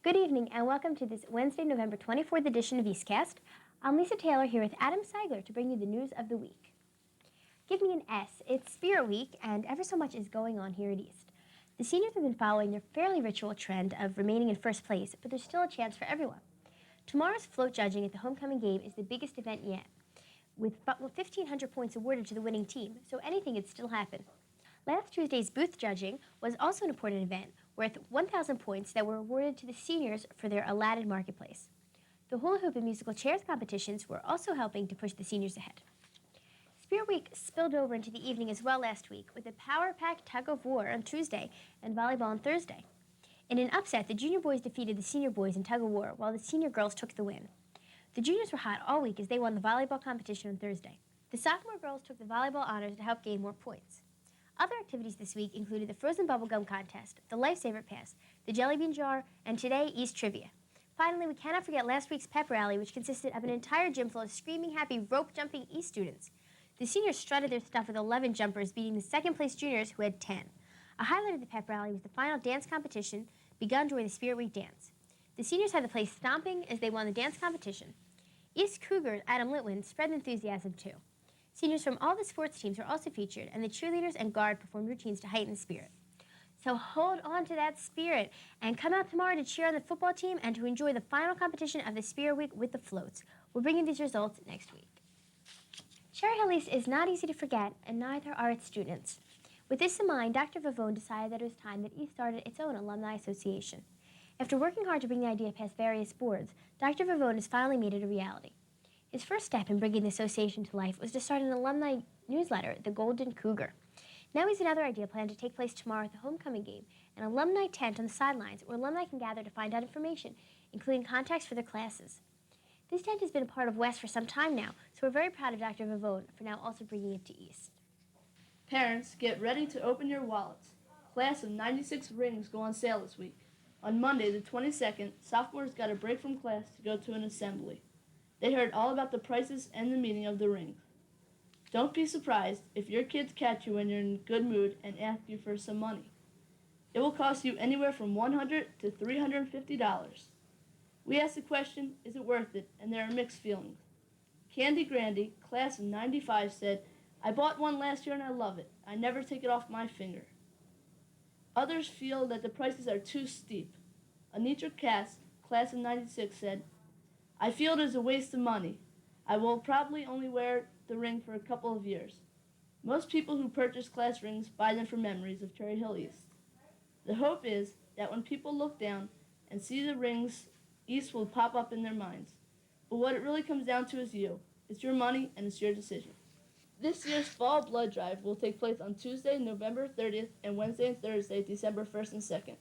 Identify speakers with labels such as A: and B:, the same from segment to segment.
A: Good evening and welcome to this Wednesday, November 24th edition of EastCast. I'm Lisa Taylor here with Adam Seigler to bring you the news of the week. Give me an S. It's Spirit Week and ever so much is going on here at East. The seniors have been following their fairly ritual trend of remaining in first place, but there's still a chance for everyone. Tomorrow's float judging at the homecoming game is the biggest event yet, with 1,500 points awarded to the winning team, so anything could still happen. Last Tuesday's booth judging was also an important event, worth 1,000 points that were awarded to the seniors for their Aladdin Marketplace. The hula hoop and musical chairs competitions were also helping to push the seniors ahead. Spirit Week spilled over into the evening as well last week, with a power-packed tug-of-war on Tuesday and volleyball on Thursday. In an upset, the junior boys defeated the senior boys in tug-of-war, while the senior girls took the win. The juniors were hot all week as they won the volleyball competition on Thursday. The sophomore girls took the volleyball honors to help gain more points. Other activities this week included the Frozen Bubblegum Contest, the Lifesaver Pass, the Jelly Bean Jar, and today, East Trivia. Finally, we cannot forget last week's pep rally, which consisted of an entire gym full of screaming, happy, rope-jumping East students. The seniors strutted their stuff with 11 jumpers, beating the second-place juniors, who had 10. A highlight of the pep rally was the final dance competition, begun during the Spirit Week dance. The seniors had the place stomping as they won the dance competition. East Cougar Adam Litwin spread enthusiasm, too. Seniors from all the sports teams were also featured, and the cheerleaders and guard performed routines to heighten the spirit. So hold on to that spirit, and come out tomorrow to cheer on the football team and to enjoy the final competition of the Spirit Week with the floats. We'll bring you these results next week. Cherry Hill East is not easy to forget, and neither are its students. With this in mind, Dr. Vavone decided that it was time that East started its own alumni association. After working hard to bring the idea past various boards, Dr. Vavone has finally made it a reality. His first step in bringing the association to life was to start an alumni newsletter, the Golden Cougar. Now he's another idea planned to take place tomorrow at the homecoming game, an alumni tent on the sidelines where alumni can gather to find out information, including contacts for their classes. This tent has been a part of West for some time now, so we're very proud of Dr. Vavone for now also bringing it to East.
B: Parents, get ready to open your wallets. Class of 96 rings go on sale this week. On Monday, the 22nd, sophomores got a break from class to go to an assembly. They heard all about the prices and the meaning of the rings. Don't be surprised if your kids catch you when you're in a good mood and ask you for some money. It will cost you anywhere from $100 to $350. We asked the question, is it worth it? And there are mixed feelings. Candy Grandy, class of 95, said, I bought one last year and I love it. I never take it off my finger. Others feel that the prices are too steep. Anitra Cass, class of 96, said, I feel it is a waste of money. I will probably only wear the ring for a couple of years. Most people who purchase class rings buy them for memories of Cherry Hill East. The hope is that when people look down and see the rings, East will pop up in their minds. But what it really comes down to is you. It's your money and it's your decision. This year's Fall Blood Drive will take place on Tuesday, November 30th and Wednesday and Thursday, December 1st and 2nd.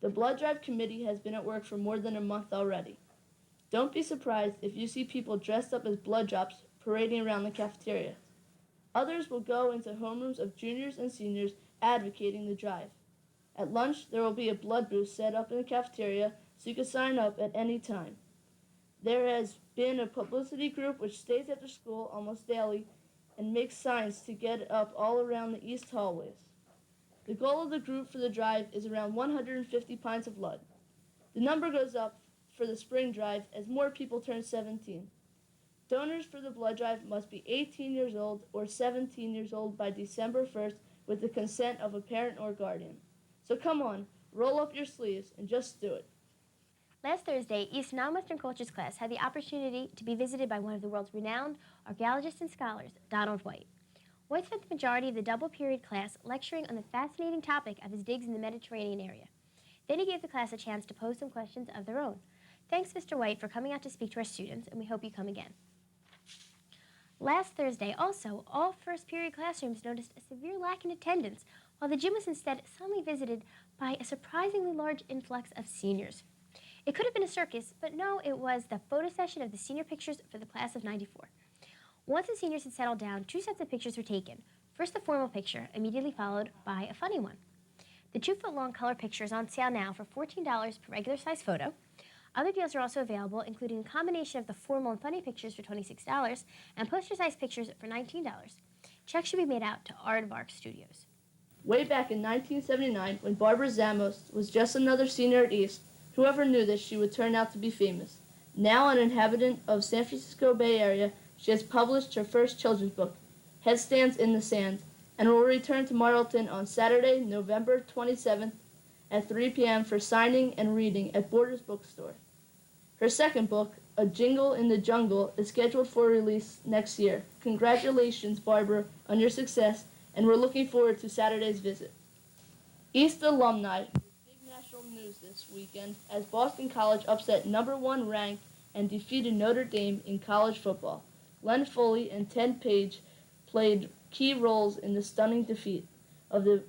B: The Blood Drive Committee has been at work for more than a month already. Don't be surprised if you see people dressed up as blood drops parading around the cafeteria. Others will go into homerooms of juniors and seniors advocating the drive. At lunch, there will be a blood booth set up in the cafeteria so you can sign up at any time. There has been a publicity group which stays after school almost daily and makes signs to get up all around the East hallways. The goal of the group for the drive is around 150 pints of blood. The number goes up for the spring drive as more people turn 17. Donors for the blood drive must be 18 years old or 17 years old by December 1st with the consent of a parent or guardian. So come on, roll up your sleeves and just do it.
A: Last Thursday, East Non-Western Cultures class had the opportunity to be visited by one of the world's renowned archaeologists and scholars, Donald White. White spent the majority of the double-period class lecturing on the fascinating topic of his digs in the Mediterranean area. Then he gave the class a chance to pose some questions of their own. Thanks, Mr. White, for coming out to speak to our students, and we hope you come again. Last Thursday, also, all first-period classrooms noticed a severe lack in attendance, while the gym was instead suddenly visited by a surprisingly large influx of seniors. It could have been a circus, but no, it was the photo session of the senior pictures for the class of 94. Once the seniors had settled down, two sets of pictures were taken. First, the formal picture, immediately followed by a funny one. The 2-foot-long color picture is on sale now for $14 per regular-size photo. Other deals are also available, including a combination of the formal and funny pictures for $26 and poster-sized pictures for $19. Checks should be made out to Aardvark Studios.
B: Way back in 1979, when Barbara Zamos was just another senior at East, Whoever knew that she would turn out to be famous? Now an inhabitant of San Francisco Bay Area, she has published her first children's book, Headstands in the Sand, and will return to Marlton on Saturday, November 27th at 3 p.m. for signing and reading at Borders Bookstore. Her second book, A Jingle in the Jungle, is scheduled for release next year. Congratulations, Barbara, on your success, and we're looking forward to Saturday's visit. East alumni, big national news this weekend as Boston College upset number 1 ranked and defeated Notre Dame in college football. Glenn Foley and Ted Page played key roles in the stunning defeat of the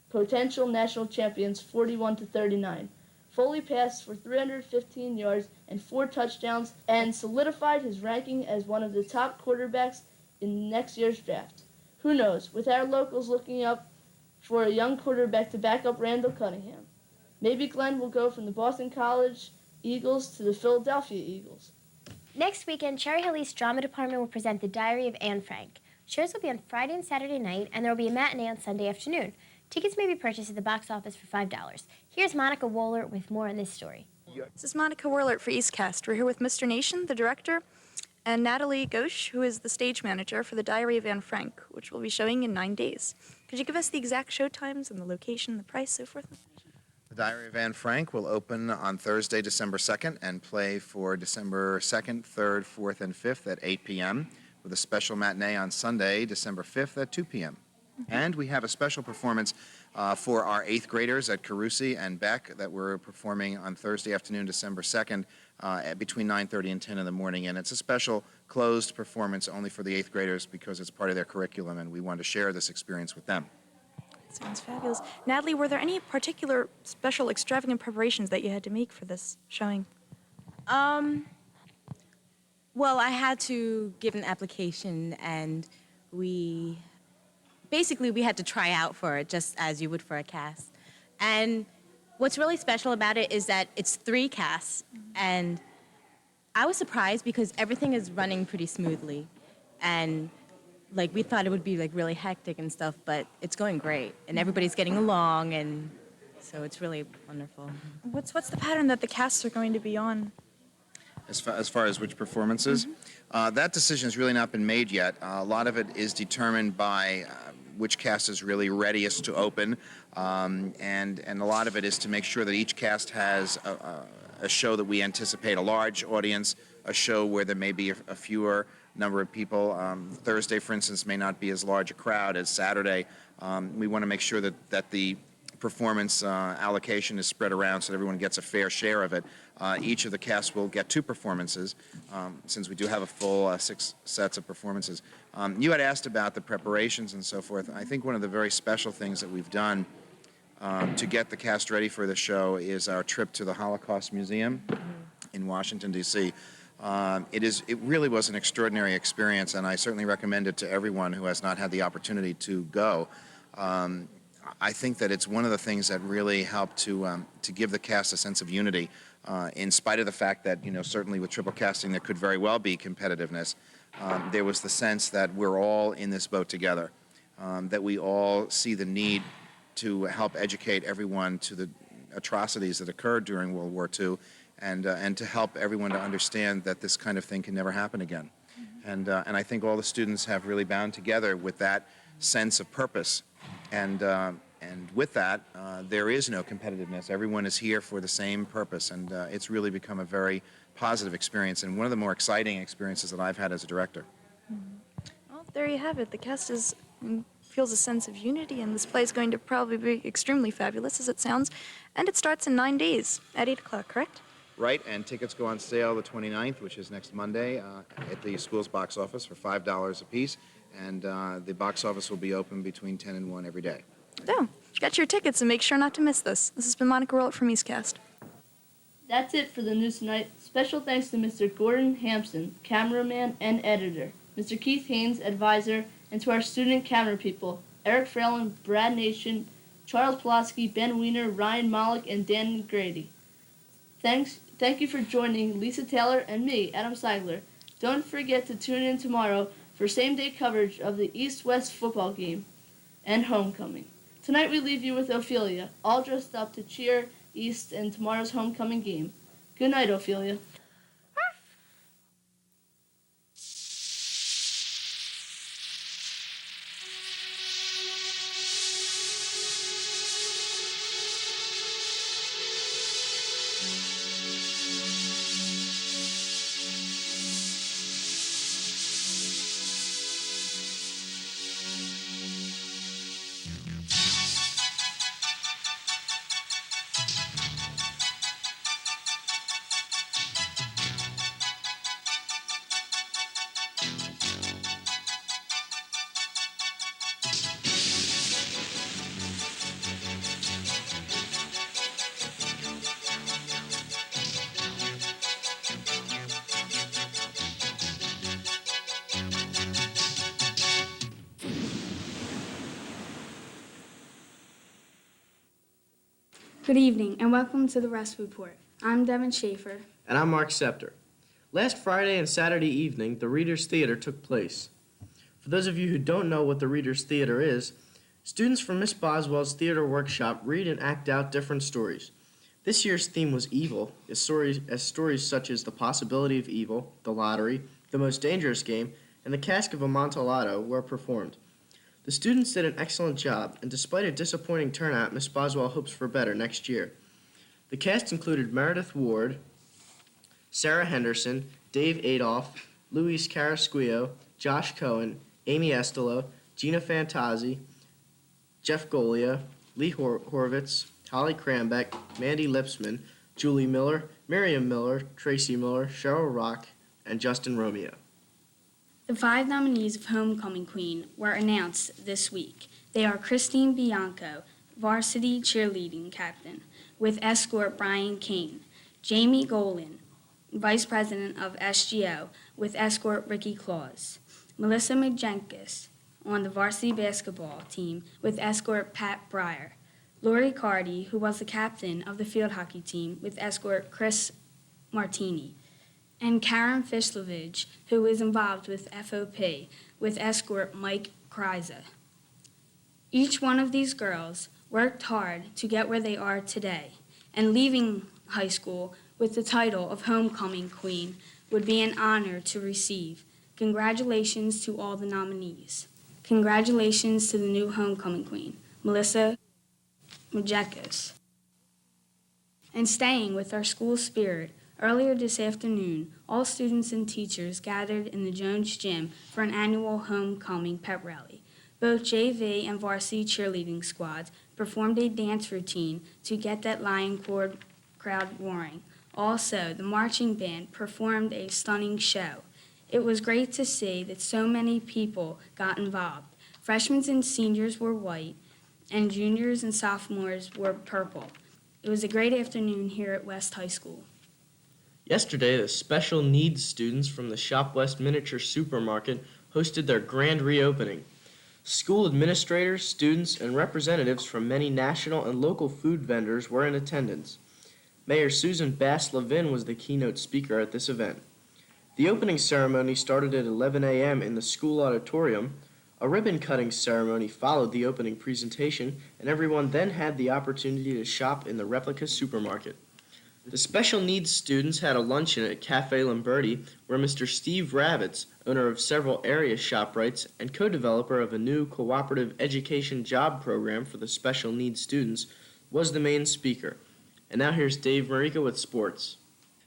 B: potential national champions 41-39. Foley passed for 315 yards and 4 touchdowns and solidified his ranking as one of the top quarterbacks in next year's draft. Who knows, with our locals looking up for a young quarterback to back up Randall Cunningham. Maybe Glenn will go from the Boston College Eagles to the Philadelphia Eagles.
A: Next weekend, Cherry Hill East Drama Department will present The Diary of Anne Frank. Shows will be on Friday and Saturday night, and there will be a matinee on Sunday afternoon. Tickets may be purchased at the box office for $5. Here's Monica Wohlert with more on this story.
C: This is Monica Wohlert for EastCast. We're here with Mr. Nation, the director, and Natalie Ghosh, who is the stage manager for The Diary of Anne Frank, which will be showing in 9 days. Could you give us the exact show times and the location, the price, so forth?
D: The Diary of Anne Frank will open on Thursday, December 2nd, and play for December 2nd, 3rd, 4th, and 5th at 8 p.m., with a special matinee on Sunday, December 5th at 2 p.m. And we have a special performance for our 8th graders at Carusi and Beck that we're performing on Thursday afternoon, December 2nd, between 9:30 and 10 in the morning. And it's a special closed performance only for the 8th graders because it's part of their curriculum, and we want to share this experience with them.
C: Sounds fabulous. Natalie, were there any particular special extravagant preparations that you had to make for this showing?
E: Well, I had to give an application, and we had to try out for it just as you would for a cast. And what's really special about it is that it's 3 casts, and I was surprised because everything is running pretty smoothly. And like we thought it would be like really hectic and stuff, but it's going great, and everybody's getting along, and so it's really wonderful.
C: What's the pattern that the casts are going to be on?
D: As far as which performances, that decision has really not been made yet. A lot of it is determined by which cast is really readiest to open, and a lot of it is to make sure that each cast has a show that we anticipate a large audience, a show where there may be a fewer number of people. Thursday, for instance, may not be as large a crowd as Saturday. We want to make sure that the performance allocation is spread around so that everyone gets a fair share of it. Each of the casts will get 2 performances, since we do have a full 6 sets of performances. You had asked about the preparations and so forth. I think one of the very special things that we've done to get the cast ready for the show is our trip to the Holocaust Museum in Washington, D.C. It really was an extraordinary experience, and I certainly recommend it to everyone who has not had the opportunity to go. I think that it's one of the things that really helped to give the cast a sense of unity, in spite of the fact that, certainly with triple casting there could very well be competitiveness. There was the sense that we're all in this boat together, that we all see the need to help educate everyone to the atrocities that occurred during World War II, and to help everyone to understand that this kind of thing can never happen again. And I think all the students have really bound together with that sense of purpose. And with that, there is no competitiveness. Everyone is here for the same purpose, and it's really become a very positive experience and one of the more exciting experiences that I've had as a director.
C: Well, there you have it. The cast feels a sense of unity, and this play is going to probably be extremely fabulous, as it sounds. And it starts in 9 days at 8 o'clock, correct?
D: Right, and tickets go on sale the 29th, which is next Monday, at the school's box office for $5 a piece. And the box office will be open between 10 and 1 every day.
C: So, get your tickets and make sure not to miss this. This has been Monica Wohlert from EastCast.
B: That's it for the news tonight. Special thanks to Mr. Gordon Hampson, cameraman and editor, Mr. Keith Haynes, advisor, and to our student camera people, Eric Fralin, Brad Nation, Charles Pulaski, Ben Wiener, Ryan Mollick, and Dan Grady. Thank you for joining Lisa Taylor and me, Adam Seigler. Don't forget to tune in tomorrow for same-day coverage of the East-West football game and homecoming. Tonight we leave you with Ophelia, all dressed up to cheer East in tomorrow's homecoming game. Good night, Ophelia.
F: Good evening and welcome to the West Report. I'm Devin Schaefer.
G: And I'm Mark Scepter. Last Friday and Saturday evening, the Reader's Theater took place. For those of you who don't know what the Reader's Theater is, students from Miss Boswell's theater workshop read and act out different stories. This year's theme was evil, as stories such as The Possibility of Evil, The Lottery, The Most Dangerous Game, and The Cask of Amontillado were performed. The students did an excellent job, and despite a disappointing turnout, Miss Boswell hopes for better next year. The cast included Meredith Ward, Sarah Henderson, Dave Adolph, Luis Carrasquillo, Josh Cohen, Amy Estelo, Gina Fantazzi, Jeff Golia, Lee Horvitz, Holly Crambeck, Mandy Lipsman, Julie Miller, Miriam Miller, Tracy Miller, Cheryl Rock, and Justin Romeo.
F: The 5 nominees of Homecoming Queen were announced this week. They are Christine Bianco, varsity cheerleading captain, with escort Brian Kane, Jamie Golan, vice president of SGO, with escort Ricky Claus, Melissa Majenkis on the varsity basketball team with escort Pat Breyer, Lori Cardy, who was the captain of the field hockey team, with escort Chris Martini, and Karen Fishlovich, who is involved with FOP, with escort Mike Kryza. Each one of these girls worked hard to get where they are today, and leaving high school with the title of Homecoming Queen would be an honor to receive. Congratulations to all the nominees. Congratulations to the new Homecoming Queen, Melissa Majenkis. And staying with our school spirit, earlier this afternoon, all students and teachers gathered in the Jones Gym for an annual homecoming pep rally. Both JV and varsity cheerleading squads performed a dance routine to get that lion crowd roaring. Also, the marching band performed a stunning show. It was great to see that so many people got involved. Freshmen and seniors were white, and juniors and sophomores were purple. It was a great afternoon here at West High School.
G: Yesterday, the special needs students from the Shop West Miniature Supermarket hosted their grand reopening. School administrators, students, and representatives from many national and local food vendors were in attendance. Mayor Susan Bass-Levin was the keynote speaker at this event. The opening ceremony started at 11 a.m. in the school auditorium. A ribbon-cutting ceremony followed the opening presentation, and everyone then had the opportunity to shop in the replica supermarket. The special needs students had a luncheon at Cafe Lamberti, where Mr. Steve Ravitz, owner of several area ShopRites and co-developer of a new cooperative education job program for the special needs students, was the main speaker. And now here's Dave Marica with sports.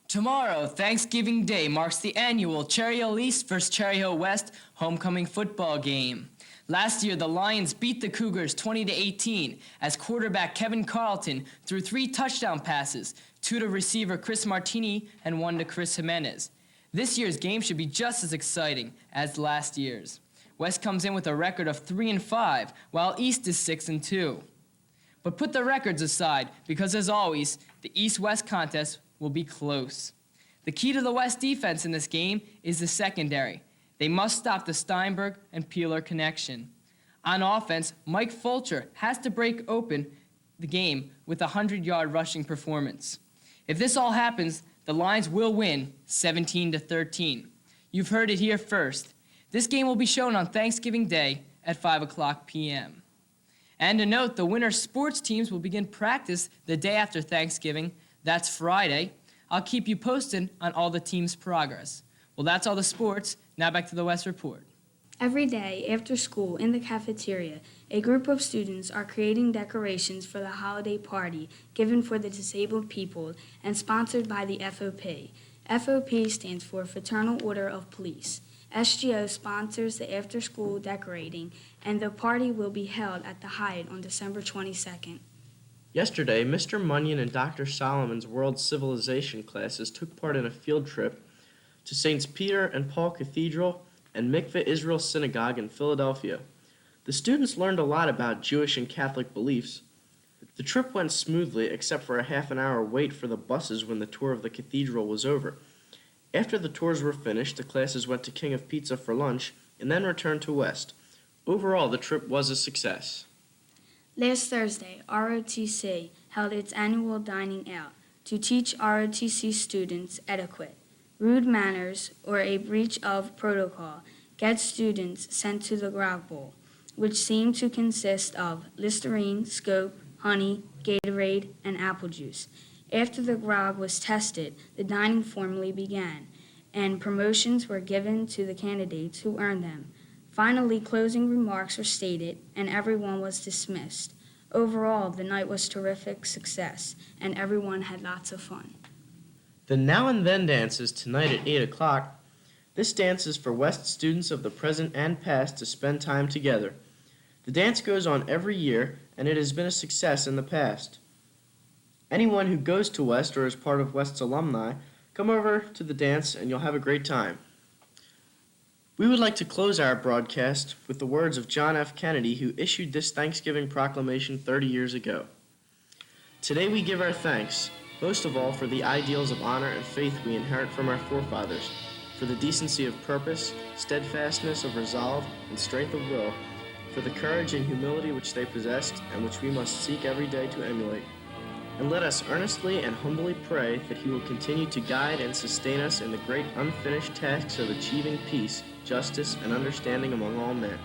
H: Tomorrow, Thanksgiving Day, marks the annual Cherry Hill East vs. Cherry Hill West homecoming football game. Last year, the Lions beat the Cougars 20-18 as quarterback Kevin Carlton threw 3 touchdown passes, 2 to receiver Chris Martini and 1 to Chris Jimenez. This year's game should be just as exciting as last year's. West comes in with a record of 3-5, while East is 6-2. But put the records aside, because as always, the East-West contest will be close. The key to the West defense in this game is the secondary. They must stop the Steinberg and Peeler connection. On offense, Mike Fulcher has to break open the game with a 100-yard rushing performance. If this all happens, the Lions will win 17-13. You've heard it here first. This game will be shown on Thanksgiving Day at 5 o'clock p.m. And to note, the winter sports teams will begin practice the day after Thanksgiving. That's Friday. I'll keep you posted on all the team's progress. Well, that's all the sports. Now back to the West Report.
F: Every day after school in the cafeteria, a group of students are creating decorations for the holiday party given for the disabled people and sponsored by the FOP. FOP stands for Fraternal Order of Police. SGO sponsors the after-school decorating, and the party will be held at the Hyatt on December 22nd.
G: Yesterday, Mr. Munyon and Dr. Solomon's World Civilization classes took part in a field trip to Saints Peter and Paul Cathedral and Mikveh Israel Synagogue in Philadelphia. The students learned a lot about Jewish and Catholic beliefs. The trip went smoothly except for a half-an-hour wait for the buses when the tour of the cathedral was over. After the tours were finished, the classes went to King of Pizza for lunch and then returned to West. Overall, the trip was a success.
F: Last Thursday, ROTC held its annual dining out to teach ROTC students etiquette. Rude manners or a breach of protocol get students sent to the grog bowl, which seemed to consist of Listerine, Scope, honey, Gatorade, and apple juice. After the grog was tested, the dining formally began, and promotions were given to the candidates who earned them. Finally, closing remarks were stated, and everyone was dismissed. Overall, the night was terrific success, and everyone had lots of fun.
G: The Now and Then dance is tonight at 8 o'clock. This dance is for West students of the present and past to spend time together. The dance goes on every year, and it has been a success in the past. Anyone who goes to West or is part of West's alumni, come over to the dance and you'll have a great time. We would like to close our broadcast with the words of John F. Kennedy, who issued this Thanksgiving proclamation 30 years ago. Today we give our thanks, most of all for the ideals of honor and faith we inherit from our forefathers, for the decency of purpose, steadfastness of resolve, and strength of will, for the courage and humility which they possessed and which we must seek every day to emulate. And let us earnestly and humbly pray that He will continue to guide and sustain us in the great unfinished tasks of achieving peace, justice, and understanding among all men.